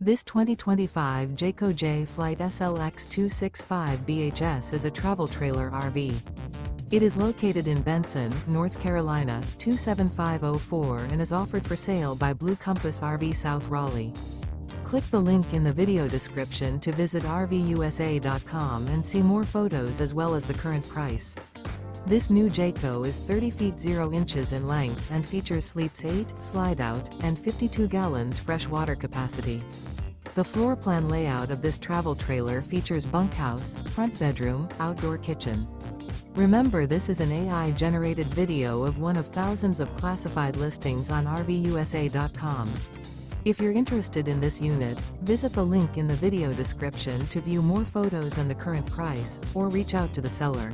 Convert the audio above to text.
This 2025 Jayco Jay Flight SLX 265 BHS is a travel trailer RV. It is located in Benson, North Carolina, 27504 and is offered for sale by Blue Compass RV South Raleigh. Click the link in the video description to visit RVUSA.com and see more photos as well as the current price. This new Jayco is 30 feet 0 inches in length and features sleeps 8, slide-out, and 52 gallons fresh water capacity. The floor plan layout of this travel trailer features bunkhouse, front bedroom, outdoor kitchen. Remember, this is an AI-generated video of one of thousands of classified listings on RVUSA.com. If you're interested in this unit, visit the link in the video description to view more photos and the current price, or reach out to the seller.